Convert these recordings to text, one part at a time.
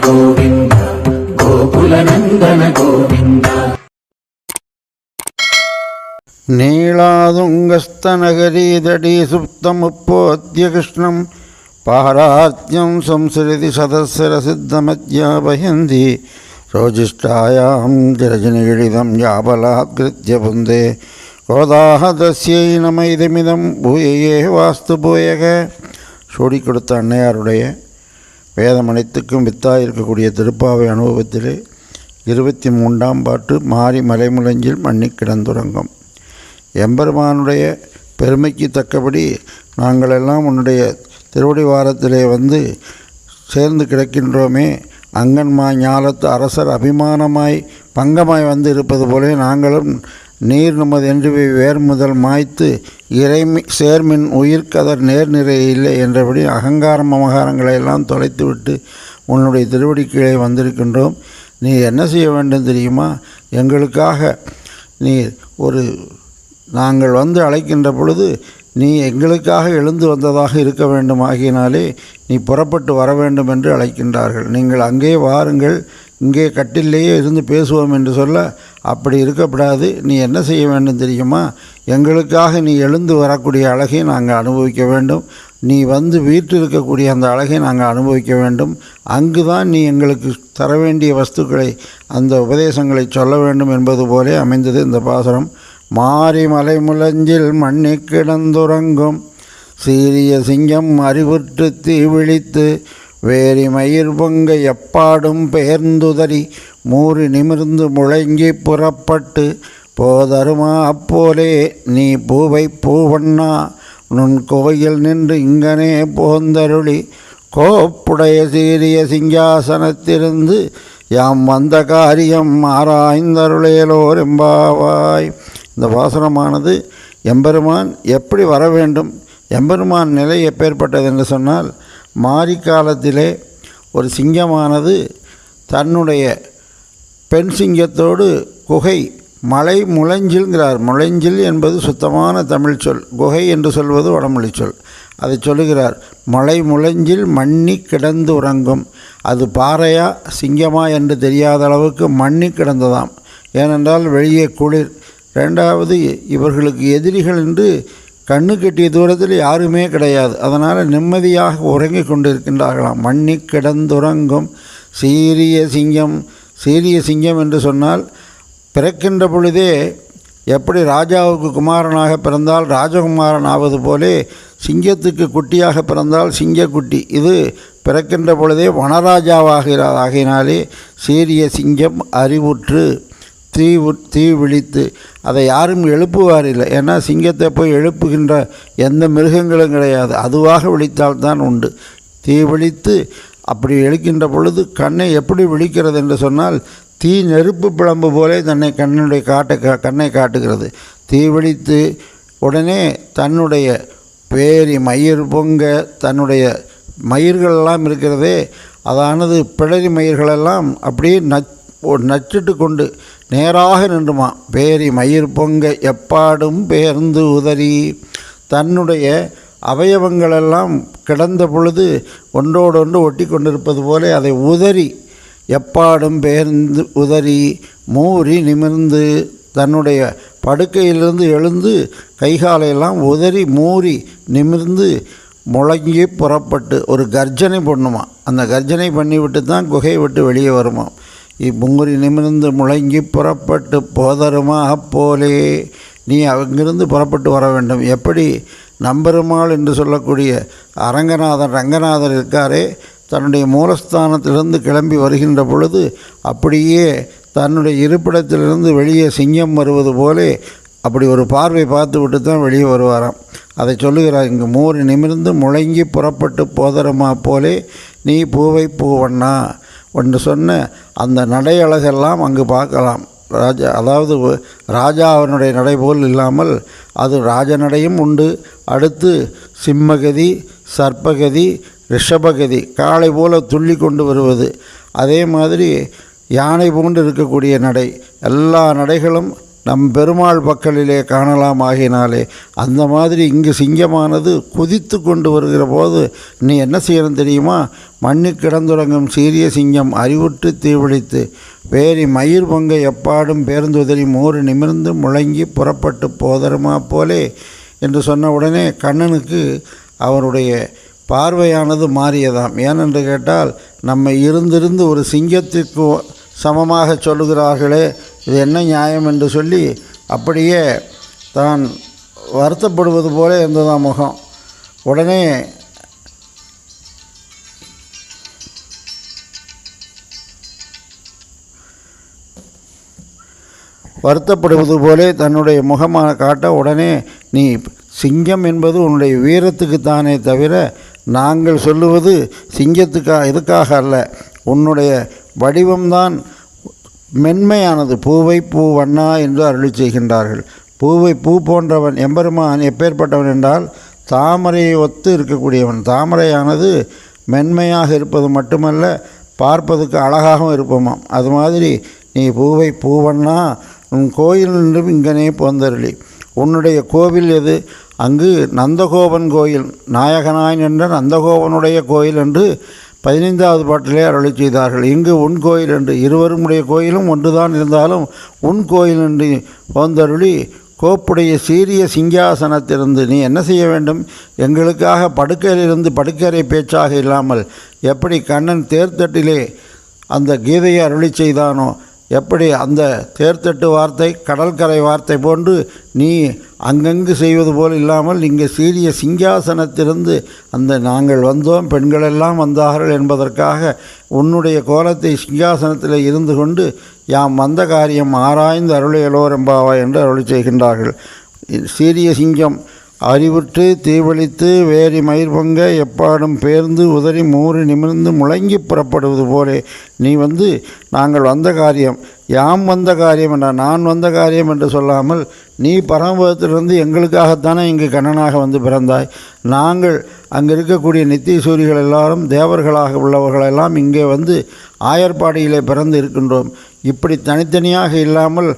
கோவிந்த கோகுலநந்தன கோவிந்த. நீளாதுங்கஸ்தனகரீதடி சுப்தமுப்போத்ய கிருஷ்ணம் பாராத்யம் சம்ஸ்ருதி சதசிரசித்தமத்யாபயந்தி ரோஜிஷ்டாயாம் ஜரஜனிகிழிதம் யாபலாத்கிருத்ய புந்தே கோதாக தஸ்யை நமைதமிதம் பூயையே வாஸ்து பூயக. சூடி கொடுத்த அன்னையாருடைய வேதம் அனைத்துக்கும் வித்தாய் இருக்கக்கூடிய திருப்பாவை அனுபவத்திலே 23ஆம் பாட்டு மாறி மலைமுழஞ்சில் மண்ணி கிடந்துறங்கும். எம்பெருமானுடைய பெருமைக்கு தக்கபடி நாங்களெல்லாம் உன்னுடைய திருவடி வாரத்திலே வந்து சேர்ந்து கிடக்கின்றோமே. அங்கன்மா ஞாலத்து அரசர் அபிமானமாய் பங்கமாய் வந்து இருப்பது போல நாங்களும் நீர் நமது என்று வேர் முதல் மாய்த்து இறைமி சேர்மின் உயிர்கதர் நேர்நிறை இல்லை என்றபடி அகங்காரம் மமகாரங்களை எல்லாம் தொலைத்துவிட்டு உன்னுடைய திருவடி கீழே வந்திருக்கின்றோம். நீ என்ன செய்ய வேண்டும் தெரியுமா? எங்களுக்காக நீ நாங்கள் வந்து அழைக்கின்ற பொழுது நீ எங்களுக்காக எழுந்து வந்ததாக இருக்க வேண்டும். ஆகியனாலே நீ புறப்பட்டு வர வேண்டும் என்று அழைக்கின்றார்கள். நீங்கள் அங்கே வாருங்கள், இங்கே கட்டிலேயே இருந்து பேசுவோம் என்று சொல்ல அப்படி இருக்கப்படாது. நீ என்ன செய்ய வேண்டும் தெரியுமா? எங்களுக்காக நீ எழுந்து வரக்கூடிய அழகை நாங்கள் அனுபவிக்க வேண்டும். நீ வந்து வீட்டில் இருக்கக்கூடிய அந்த அழகை நாங்கள் அனுபவிக்க வேண்டும். அங்கு தான் நீ எங்களுக்கு தர வேண்டிய வஸ்துக்களை அந்த உபதேசங்களை சொல்ல வேண்டும் என்பது போலே அமைந்தது இந்த பாசுரம். மாறி மலை முழஞ்சில் மண்ணி கிடந்துறங்கும் சீரிய சிங்கம் அறிவுற்று தீ விழித்து வேரி மயிர் பொங்க எப்பாடும் பெயர்ந்துதறி மூறி நிமிர்ந்து முழங்கி புறப்பட்டு போதருமா அப்போலே நீ பூவை பூவண்ணா நுண் கோயில் நின்று இங்கனே போந்தருளி கோப்புடைய சீரிய சிங்காசனத்திலிருந்து யாம் வந்த காரியம் ஆராய்ந்தருளேலோர் எம்பாவாய். இந்த பாசுரமானது எம்பெருமான் எப்படி வர வேண்டும், எம்பெருமான் நிலை எப்பேற்பட்டது என்று சொன்னால், மாரி காலத்திலே ஒரு சிங்கமானது தன்னுடைய பெண் சிங்கத்தோடு குகை மலை முழஞ்சில்கிறார். முழஞ்சில் என்பது சுத்தமான தமிழ் சொல். குகை என்று சொல்வது வடமொழி சொல். அதை சொல்லுகிறார். மலை முழஞ்சில் மண்ணி கிடந்து உறங்கும். அது பாறையா சிங்கமா என்று தெரியாத அளவுக்கு மண்ணி கிடந்ததாம். ஏனென்றால் வெளியே குளிர். ரெண்டாவது, இவர்களுக்கு எதிரிகள் என்று கண்ணு கெட்டிய தூரத்தில் யாருமே கிடையாது. அதனால் நிம்மதியாக உறங்கி கொண்டிருக்கின்றார்களாம். மண்ணி கிடந்துறங்கும் சீரிய சிங்கம். சீரிய சிங்கம் என்று சொன்னால் பிறக்கின்ற பொழுதே எப்படி ராஜாவுக்கு குமாரனாக பிறந்தால் ராஜகுமாரன் ஆவது போலே சிங்கத்துக்கு குட்டியாக பிறந்தால் சிங்கக்குட்டி. இது பிறக்கின்ற பொழுதே வனராஜாவாகிறார். ஆகையினாலே சீரிய சிங்கம் அறிவுற்று தீ விழித்து. அதை யாரும் எழுப்புவார் இல்லை. ஏன்னா சிங்கத்தை போய் எழுப்புகின்ற எந்த மிருகங்களும் கிடையாது. அதுவாக விழித்தால்தான் உண்டு. தீ விழித்து அப்படி எழுக்கின்ற பொழுது கண்ணை எப்படி விழிக்கிறது என்று சொன்னால், தீ நெருப்பு பிளம்பு போலே தன்னை கண்ணை காட்டுகிறது. தீ விழித்து உடனே தன்னுடைய பேரி மயிர் பொங்க, தன்னுடைய மயிர்களெல்லாம் இருக்கிறதே, அதானது பிடரி மயிர்களெல்லாம் அப்படியே நச்சிட்டு கொண்டு நேராக நின்றுமா. பேரி மயிர் பொங்க எப்பாடும் பெயர்ந்து உதறி. தன்னுடைய அவயவங்களெல்லாம் கிடந்த பொழுது ஒன்றோடொன்று ஒட்டி கொண்டிருப்பது போல அதை உதறி எப்பாடும் பெயர்ந்து உதறி மூறி நிமிர்ந்து தன்னுடைய படுக்கையிலிருந்து எழுந்து கைகாலையெல்லாம் உதறி மூறி நிமிர்ந்து முழங்கி புறப்பட்டு ஒரு கர்ஜனை பண்ணுமா. அந்த கர்ஜனை பண்ணிவிட்டு தான் குகையை விட்டு வெளியே வருமா. இம்முறி நிமிர்ந்து முழங்கி புறப்பட்டு போதருமா அப்போலே. நீ அங்கிருந்து புறப்பட்டு வர வேண்டும். எப்படி நம்பெருமாள் என்று சொல்லக்கூடிய ரங்கநாதர் இருக்காரே, தன்னுடைய மூலஸ்தானத்திலிருந்து கிளம்பி வருகின்ற பொழுது அப்படியே தன்னுடைய இருப்பிடத்திலிருந்து வெளியே சிங்கம் வருவது போலே அப்படி ஒரு பார்வை பார்த்து விட்டு தான் வெளியே வருவாராம். அதை சொல்லுகிறார் இங்கு. மூறி நிமிர்ந்து முழங்கி புறப்பட்டு போதருமா போலே நீ பூவை பூவண்ணா என்று சொன்ன அந்த நடை அழகெல்லாம் அங்கு பார்க்கலாம். அதாவது ராஜா அவனுடைய நடை போல் இல்லாமல் அது ராஜநடையும் உண்டு. அடுத்து சிம்மகதி, சர்ப்பகதி, ரிஷபகதி, காளை போல துள்ளி கொண்டு வருவது. அதே மாதிரி யானை போன்று இருக்கக்கூடிய நடை. எல்லா நடைகளும் நம் பெருமாள் பக்கலிலே காணலாம் ஆகினாலே அந்த மாதிரி இங்கு சிங்கமானது குதித்து கொண்டு வருகிற போது நீ என்ன செய்யணும் தெரியுமா? மண்ணு கிடந்துறங்கும் சீரிய சிங்கம் அறிவுற்று தீவிழித்து வேரி மயிர் பொங்க எப்பாடும் பேருந்துதறி மோறு நிமிர்ந்து முழங்கி புறப்பட்டு போதருமா போலே என்று சொன்ன உடனே கண்ணனுக்கு அவருடைய பார்வையானது மாறியதாம். ஏனென்று கேட்டால் நம்ம இருந்திருந்து ஒரு சிங்கத்திற்கு சமமாக சொல்லுகிறார்களே, இது என்ன நியாயம் என்று சொல்லி அப்படியே தான் வருத்தப்படுவது போல இருந்ததாம் முகம். உடனே வருத்தப்படுவது போலே தன்னுடைய முகமான காட்ட உடனே நீ சிங்கம் என்பது உன்னுடைய வீரத்துக்குத்தானே தவிர நாங்கள் சொல்லுவது இதுக்காக அல்ல. உன்னுடைய வடிவம்தான் மென்மையானது. பூவை பூ வண்ணா என்று அருளி செய்கின்றார்கள். பூவை பூ போன்றவன் எம்பெருமான் எப்பேற்பட்டவன் என்றால் தாமரையை ஒத்து இருக்கக்கூடியவன். தாமரையானது மென்மையாக இருப்பது மட்டுமல்ல, பார்ப்பதுக்கு அழகாகவும் இருப்போமாம். அது மாதிரி நீ பூவை பூவண்ணா உன் கோயில் நின்றும் இங்கனே போந்தருளி. உன்னுடைய கோவில் எது? அங்கு நந்தகோபன் கோயில், நாயகனாய் நின்ற நந்தகோபனுடைய கோயில் என்று 15வது பாட்டிலே அருளி செய்தார்கள். இங்கு உன் கோயில் என்று, இருவருடைய கோயிலும் ஒன்றுதான் இருந்தாலும் உன் கோயில் என்று போந்தருளி கோப்புடைய சீரிய சிங்காசனத்திலிருந்து நீ என்ன செய்ய வேண்டும்? எங்களுக்காக படுக்கையிலிருந்து படுக்கறை பேச்சாக இல்லாமல் எப்படி கண்ணன் தேர்தட்டிலே அந்த கீதையை அருளி செய்தானோ, எப்படி அந்த தேர்தட்டு வார்த்தை கடற்கரை வார்த்தை போன்று நீ அங்கங்கு செய்வது போல் இல்லாமல் இங்கே சீரிய சிங்காசனத்திலிருந்து அந்த நாங்கள் வந்தோம், பெண்களெல்லாம் வந்தார்கள் என்பதற்காக உன்னுடைய கோலத்தை சிங்காசனத்தில் இருந்து கொண்டு யாம் வந்த காரியம் ஆராய்ந்து அருளையலோரெம்பாவா என்று அருளி செய்கின்றார்கள். சீரிய சிங்கம் அறிவுற்று தீவழித்து வேரி மயிர் பொங்க எப்பாடும் பேர்ந்து உதறி மூறி நிமிர்ந்து முழங்கி புறப்படுவது போலே நீ நாங்கள் வந்த காரியம், யாம் வந்த காரியம் என்ற, நான் வந்த காரியம் என்று சொல்லாமல் நீ பரமபதத்திலிருந்து எங்களுக்காகத்தானே இங்கு கண்ணனாக பிறந்தாய். நாங்கள் அங்கே இருக்கக்கூடிய நித்தியசூரிகள் எல்லாரும் தேவர்களாக உள்ளவர்களெல்லாம் இங்கே ஆயர்பாடியிலே பிறந்து இருக்கின்றோம். இப்படி தனித்தனியாக இல்லாமல்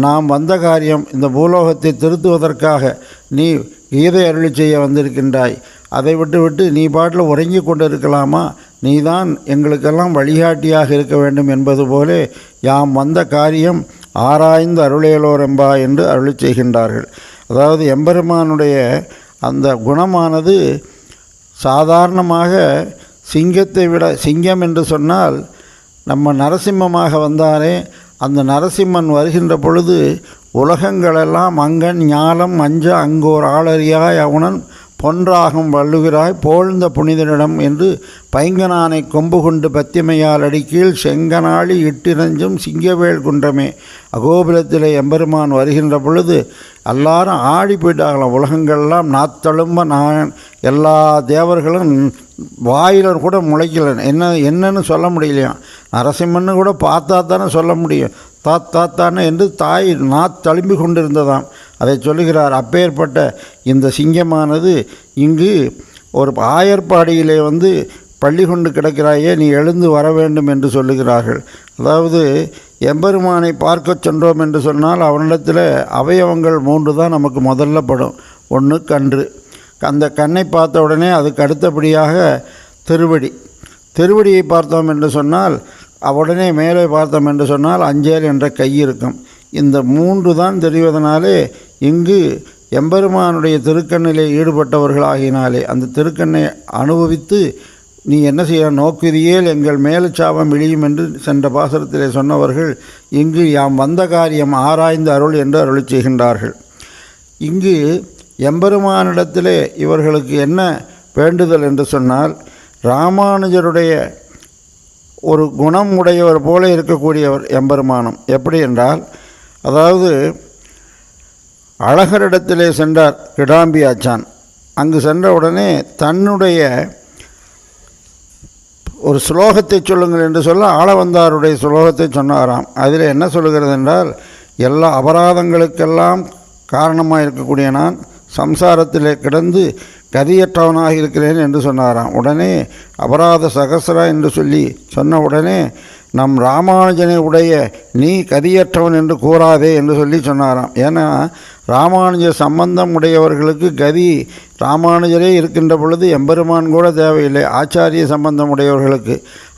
நாம் வந்த காரியம் இந்த பூலோகத்தை திருத்துவதற்காக நீ கீதை அருளி செய்ய வந்திருக்கின்றாய். அதை விட்டு நீ பாட்டில் உறங்கி கொண்டு இருக்கலாமா? நீதான் எங்களுக்கெல்லாம் வழிகாட்டியாக இருக்க வேண்டும் என்பது போலே யாம் வந்த காரியம் ஆராய்ந்து அருளேலோரெம்பா என்று அருளி செய்கின்றார்கள். அதாவது எம்பெருமானுடைய அந்த குணமானது சாதாரணமாக சிங்கத்தை விட, சிங்கம் என்று சொன்னால் நம்ம நரசிம்மமாக வந்தாரே, அந்த நரசிம்மன் வருகின்ற பொழுது உலகங்களெல்லாம் அங்கன் ஞாலம் அஞ்ச அங்கோர் ஆளறியாய் அவனன் பொன்றாகும் வள்ளுகிறாய் போழ்ந்த புனிதனிடம் என்று பைங்கனானை கொம்பு கொண்டு பத்திமையால் அடிக்கீழ் செங்கனாளி இட்டிரஞ்சும் சிங்கவேல் குன்றமே. அகோபுரத்திலே எம்பெருமான் வருகின்ற பொழுது எல்லாரும் ஆடி போயிட்டாங்களாம். உலகங்கள்லாம் நாத்தழும்ப நான் எல்லா தேவர்களும் வாயிலர் கூட முளைக்கல, என்னன்னு சொல்ல முடியலையாம். நரசிம்மன்னு கூட பார்த்தா தானே சொல்ல முடியும், தாத்தான்னு என்று தாய் நாத்தழும்பி கொண்டிருந்ததாம். அதை சொல்லுகிறார். அப்பேற்பட்ட இந்த சிங்கமானது இங்கு ஒரு ஆயர்பாடியிலே பள்ளி கொண்டு கிடக்கிறாயே, நீ எழுந்து வர வேண்டும் என்று சொல்லுகிறார்கள். அதாவது எம்பெருமானை பார்க்க சென்றோம் என்று சொன்னால் அவனிடத்தில் அவயவங்கள் 3 தான் நமக்கு முதல்ல படும். ஒன்று கன்று, அந்த கண்ணை பார்த்த உடனே அதுக்கு அடுத்தபடியாக திருவடியை பார்த்தோம் என்று சொன்னால் உடனே மேலே பார்த்தோம் என்று சொன்னால் அஞ்சேல் என்ற கை இருக்கும். இந்த 3 தான் தெரிவதனாலே இங்கு எம்பெருமானுடைய திருக்கண்ணிலே ஈடுபட்டவர்களாகினாலே அந்த திருக்கண்ணை அனுபவித்து நீ என்ன செய்ய நோக்குதியேல் எங்கள் மேலச்சாபம் இழியும் என்று சென்ற பாசுரத்திலே சொன்னவர்கள் இங்கு யாம் வந்த காரியம் ஆராய்ந்து அருள் என்று அருளி செய்கின்றார்கள். இங்கு எம்பெருமானிடத்திலே இவர்களுக்கு என்ன வேண்டுதல் என்று சொன்னால், ராமானுஜருடைய ஒரு குணம் உடையவர் போல இருக்கக்கூடியவர் எம்பெருமானம். எப்படி என்றால், அதாவது அழகரிடத்திலே சென்றார் கிடாம்பி ஆச்சான். அங்கு சென்ற உடனே தன்னுடைய ஒரு ஸ்லோகத்தை சொல்லுங்கள் என்று சொல்ல ஆளவந்தாருடைய ஸ்லோகத்தை சொன்னாராம். அதில் என்ன சொல்லுகிறது என்றால், எல்லா அபராதங்களுக்கெல்லாம் காரணமாக இருக்கக்கூடிய நான் சம்சாரத்திலே கிடந்து கதியற்றவனாக இருக்கிறேன் என்று சொன்னாராம். உடனே அபராத சகசரா என்று சொல்லி சொன்ன உடனே நம் ராமானுஜனை உடைய நீ கதியற்றவன் என்று கூறாதே என்று சொல்லி சொன்னாராம். ஏன்னா ராமானுஜ சம்பந்தம் உடையவர்களுக்கு கதி ராமானுஜரே இருக்கின்ற பொழுது எம்பெருமான் கூட தேவையில்லை, ஆச்சாரிய சம்பந்தம் உடையவர்களுக்கு.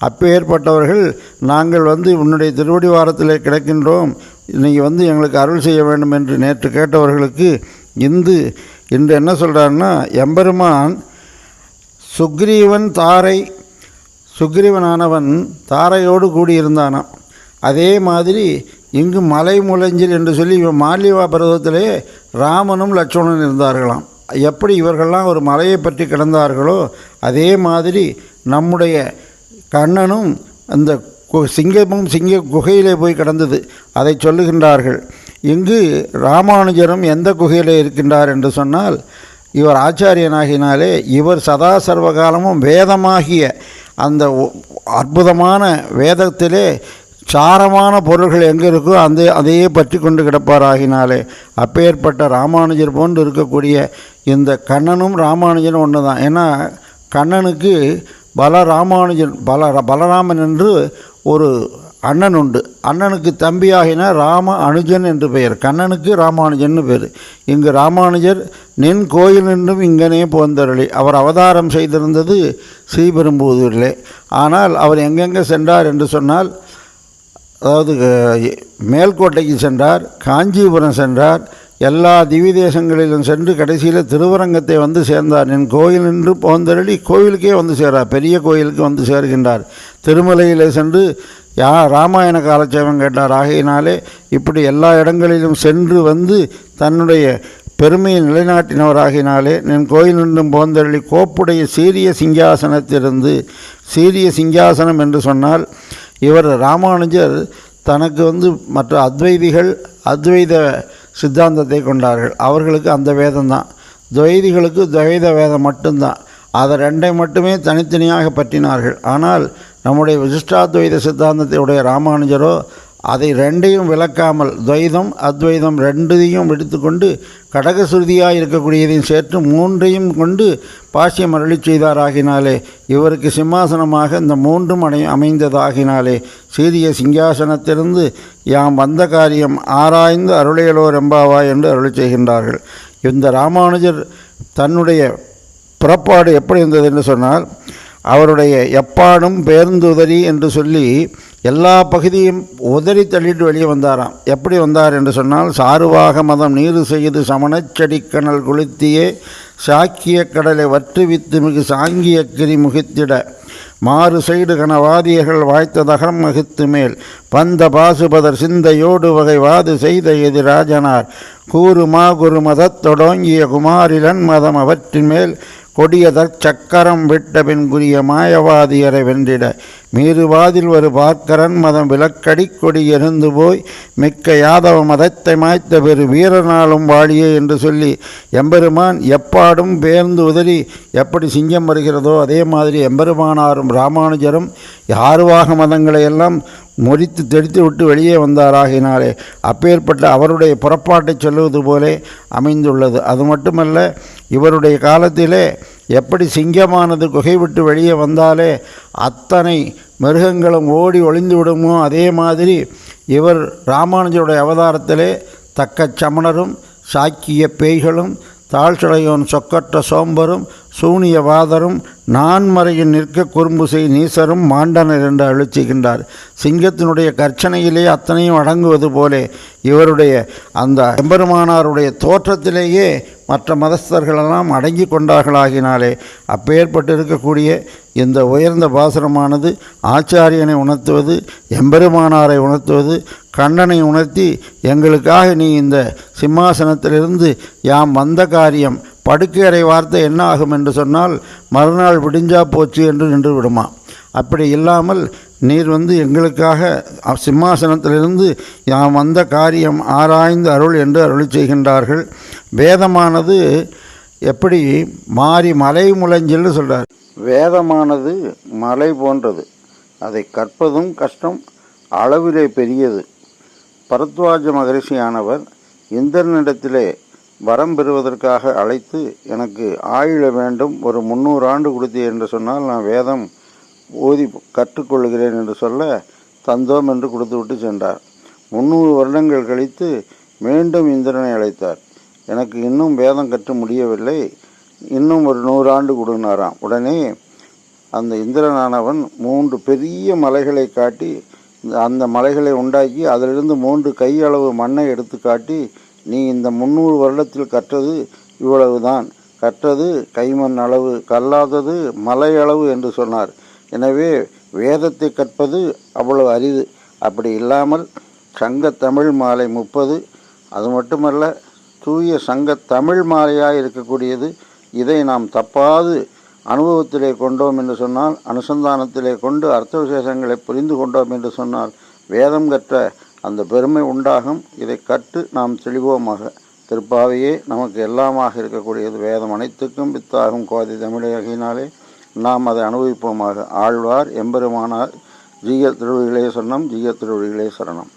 அப்பேற்பட்டவர்கள் நாங்கள் உன்னுடைய திருவடி வாரத்திலே கிடக்கின்றோம், நீங்கள் எங்களுக்கு அருள் செய்ய வேண்டும் என்று நேற்று கேட்டவர்களுக்கு இன்று என்ன சொல்கிறாருன்னா, எம்பெருமான் சுக்ரீவனானவன் தாரையோடு கூடியிருந்தானாம். அதே மாதிரி இங்கு மலை முழஞ்சில் என்று சொல்லி மால்யவா பர்வதத்திலே ராமனும் லட்சுமணன் இருந்தார்களாம். எப்படி இவர்கள்லாம் ஒரு மலையை பற்றி கிடந்தார்களோ அதே மாதிரி நம்முடைய கண்ணனும் அந்த சிங்க குகையிலே போய் கிடந்தது, அதை சொல்லுகின்றார்கள். இங்கு ராமானுஜரும் எந்த குகையிலே இருக்கின்றார் என்று சொன்னால், இவர் ஆச்சாரியனாகினாலே இவர் சதா சர்வகாலமும் வேதமாகிய அந்த அற்புதமான வேதத்திலே சாரமான பொருள்கள் எங்கே இருக்கோ அதையே பற்றி கொண்டு கிடப்பாராகினாலே அப்பேற்பட்ட ராமானுஜர் போன்று இருக்கக்கூடிய இந்த கண்ணனும் ராமானுஜனும் ஒன்று தான். ஏன்னா கண்ணனுக்கு பலராமன் என்று ஒரு அண்ணன் உண்டு. அண்ணனுக்கு தம்பியாகின ராம அனுஜன் என்று பெயர், கண்ணனுக்கு ராமானுஜன் பேர். இங்கு ராமானுஜர் நின் கோயில் என்றும் இங்கனே போந்தருளி, அவர் அவதாரம் செய்திருந்தது ஸ்ரீபெரும்புதூரிலே. ஆனால் அவர் எங்கெங்கே சென்றார் என்று சொன்னால், அதாவது மேல்கோட்டைக்கு சென்றார், காஞ்சிபுரம் சென்றார், எல்லா திவ்ய தேசங்களிலும் சென்று கடைசியில் திருவரங்கத்தை சேர்ந்தார். என் கோயில் என்று போந்தருளி கோயிலுக்கே சேர்றார், பெரிய கோயிலுக்கு சேர்கின்றார். திருமலையில் சென்று ராமாயண காலட்சேபம் கேட்டார். ஆகையினாலே இப்படி எல்லா இடங்களிலும் சென்று தன்னுடைய பெருமையை நிலைநாட்டினவராகினாலே என் கோயில் நின்றும் போந்தருளி கோப்புடைய சீரிய சிங்காசனத்திலிருந்து, சீரிய சிங்காசனம் என்று சொன்னால் இவர் ராமானுஜர் தனக்கு மற்ற அத்வைதிகள் அத்வைத சித்தாந்தத்தை கொண்டார்கள், அவர்களுக்கு அந்த வேதம்தான். துவைதிகளுக்கு துவைத வேதம் மட்டும்தான், அதை ரெண்டை மட்டுமே தனித்தனியாக பற்றினார்கள். ஆனால் நம்முடைய விசிஷ்டாத்வைத சித்தாந்தத்தை உடைய ராமானுஜரோ அதை ரெண்டையும் விளக்காமல் துவைதம் அத்வைதம் ரெண்டையும் எடுத்துக்கொண்டு கடகசுருதியாக இருக்கக்கூடியதையும் சேர்த்து மூன்றையும் கொண்டு பாஷ்யம் அருளி செய்தாராகினாலே இவருக்கு சிம்மாசனமாக இந்த மூன்றும் அமைந்ததாகினாலே சீரிய சிங்காசனத்திலிருந்து யாம் வந்த காரியம் ஆராய்ந்து அருளையலோ ரெம்பாவாய் என்று அருளி செய்கின்றார்கள். இந்த ராமானுஜர் தன்னுடைய புறப்பாடு எப்படி இருந்தது என்று சொன்னால், அவருடைய எப்பாடும் பேருந்துதறி என்று சொல்லி எல்லா பகுதியும் உதறி தள்ளிட்டு வெளியே வந்தாராம். எப்படி வந்தார் என்று சொன்னால், சாருவாக மதம் நீரு செய்து சமணச்செடிக்கணல் குளித்தியே சாக்கிய கடலை வற்றுவித்து மிகு சாங்கிய கிரி முகித்திட மாறு செய்டு கனவாதியர்கள் வாய்த்த தகரம் மகித்து மேல் பந்த பாசுபதர் சிந்தையோடு வகை வாது செய்த எதிராஜனார் கூறு மாகுரு மதத்தொடங்கிய குமாரிலன் மதம் அவற்றின் மேல் கொடியதற் சக்கரம் விட்ட பின் குறிய மாயவாதியரை வென்றிட மீறுவாதில் ஒரு பார்க்கரன் மதம் விலக்கடி கொடி எரிந்து போய் மிக்க யாதவ மதத்தை மாய்த்த பெரு வீரனாலும் வாழியே என்று சொல்லி எம்பெருமான் எப்பாடும் பேர்ந்து உதறி எப்படி சிங்கம் வருகிறதோ அதே மாதிரி எம்பெருமானாரும் ராமானுஜரும் யாருவாக மதங்களை எல்லாம் முறித்து தெளித்து விட்டு வெளியே வந்தாராகினாலே அப்பேற்பட்ட அவருடைய புறப்பாட்டை சொல்லுவது போலே அமைந்துள்ளது. அது மட்டுமல்ல, இவருடைய காலத்திலே எப்படி சிங்கமானது குகை விட்டு வெளியே வந்தாலே அத்தனை மிருகங்களும் ஓடி ஒளிந்து விடுமோ அதே மாதிரி இவர் ராமானுஜருடைய அவதாரத்திலே தக்க சமணரும் சாக்கிய பேய்களும் தாழ்ச்சடையோன் சொக்கற்ற சோம்பரும் சூனியவாதரும் நான்மறையில் நிற்க குறும்புசை நீசரும் மாண்டனர் என்று அழுச்சுகின்றார். சிங்கத்தினுடைய கர்ச்சனையிலே அத்தனையும் அடங்குவது போலே இவருடைய அந்த எம்பெருமானாருடைய தோற்றத்திலேயே மற்ற மதஸ்தர்களெல்லாம் அடங்கி கொண்டார்களாகினாலே அப்பேற்பட்டு இருக்கக்கூடிய இந்த உயர்ந்த பாசுரமானது ஆச்சாரியனை உணர்த்துவது, எம்பெருமானாரை உணர்த்துவது, கண்ணனை உணர்த்தி எங்களுக்காக நீ இந்த சிம்மாசனத்திலிருந்து யாம் வந்த காரியம் படுக்கையறை வார்த்தை என்ன ஆகும் என்று சொன்னால் மறுநாள் விடிஞ்சா போச்சு என்று நின்று விடுமா. அப்படி இல்லாமல் நீர் எங்களுக்காக சிம்மாசனத்திலிருந்து யாம் வந்த காரியம் ஆராய்ந்து அருள் என்று அருளி செய்கின்றார்கள். வேதமானது எப்படி மாறி மலை முழஞ்சில்னு சொல்கிறார். வேதமானது மலை போன்றது, அதை கற்பதும் கஷ்டம், அளவிலே பெரியது. பரத்வாஜ மகரிஷியானவர் இந்திரனிடத்திலே வரம் பெறுவதற்காக அழைத்து எனக்கு ஆயுள வேண்டும், ஒரு 300 ஆண்டு கொடுத்தீர் என்று சொன்னால் நான் வேதம் ஓதி கற்றுக்கொள்கிறேன் என்று சொல்ல தந்தோம் என்று கொடுத்துவிட்டு சென்றார். 300 வருடங்கள் கழித்து மீண்டும் இந்திரனை அழைத்தார். எனக்கு இன்னும் வேதம் கற்று முடியவில்லை, இன்னும் ஒரு 100 ஆண்டு கொடுனாராம். உடனே அந்த இந்திரனானவன் 3 பெரிய மலைகளை காட்டி, அந்த மலைகளை உண்டாக்கி அதிலிருந்து 3 கையளவு மண்ணை எடுத்து காட்டி, நீ இந்த 300 வருடத்தில் கற்றது இவ்வளவுதான், கற்றது கைமண் அளவு, கல்லாதது மலை அளவு என்று சொன்னார். எனவே வேதத்தை கற்பது அவ்வளவு அரிது. அப்படி இல்லாமல் சங்க தமிழ் மாலை 30, அது மட்டுமல்ல தூய சங்க தமிழ் மாலையாக இருக்கக்கூடியது. இதை நாம் தப்பாது அனுபவத்திலே கொண்டோம் என்று சொன்னால், அனுசந்தானத்திலே கொண்டு அர்த்த விசேஷங்களை புரிந்து கொண்டோம் என்று சொன்னால் வேதம் கற்ற அந்த பெருமை உண்டாகும். இதை கற்று நாம் தெளிவோமாக. திருப்பாவையே நமக்கு எல்லாமாக இருக்கக்கூடியது. வேதம் அனைத்துக்கும் வித்தாகும் கோதை தமிழகினாலே நாம் அதை அனுபவிப்போமாக. ஆழ்வார் எம்பெருமானார் ஜீய திருவடிகளே சரணம், ஜீய திருவடிகளே சரணம்.